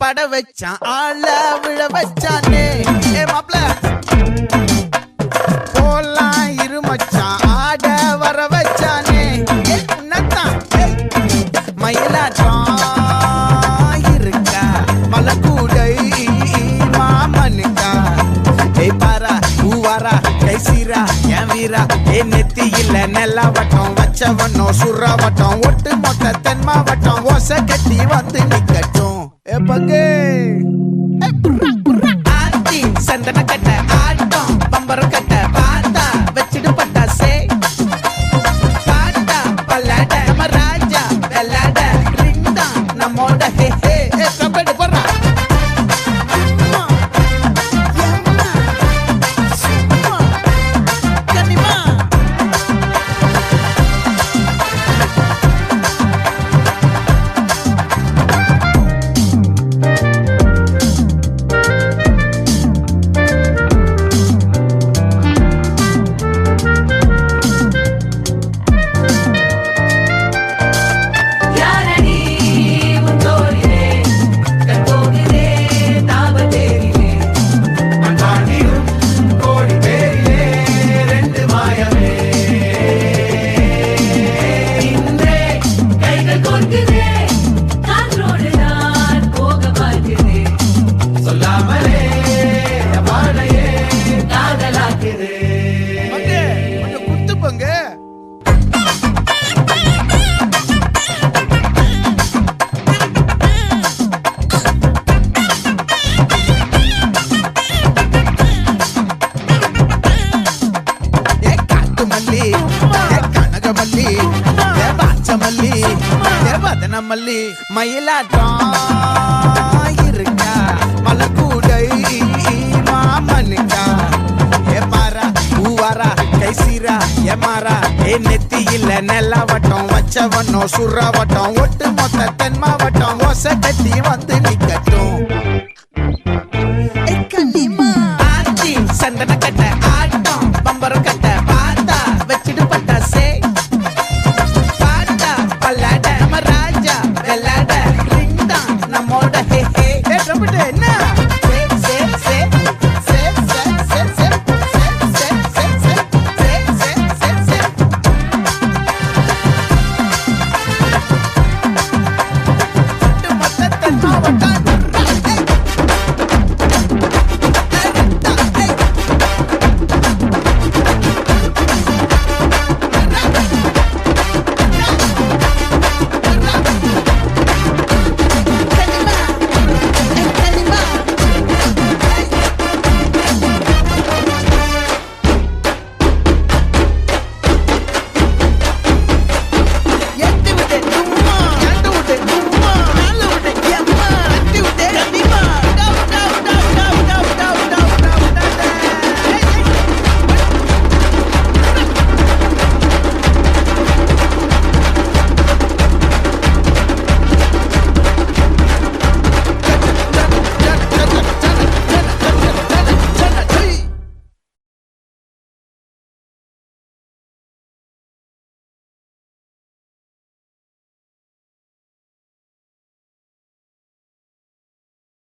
பட வச்சான் ஆள விழ வச்சானே ஏ மாப்ள போலாம் இருமச்சான் ஆட வர வச்சானே உன்னதான் மயிலாட்டம் இருக்கா மலக்கூடை மாமனுக்கா ஏய் பாரா பூவாரா கைசீரா என் வீரா ஏ நெத்தி இல்ல நெல்லா வட்டம் வச்சவனோ சுறா வட்டம் ஒட்டு மொத்த தென் மாவட்டம் ஓசை கட்டி வந்து நிக்கட்டும் ஏ பங்கே ஆத்தி சந்தன கட்ட ஆட்டம் பம்பர கட்ட பாத்தா வச்சிடு பட்டாசே பாட்டா பல்லாட நம்ம ராஜா வெள்ளாட ரிங்டா நம்மோட ஹே ஹே கபடி போறா மல்லி மயிலாட்டம் இருக்கா மலக்கூடை மாமனுக்கா ஏ பாரா பூவாரா கைசீரா ஏ மாறா ஏ நெத்தி இல்ல நெல்லா வட்டம் வச்சவனோ சுறா வட்டம் ஒட்டு மொத்த தென் மாவட்டம் ஓசை கட்டி வந்து நிக்க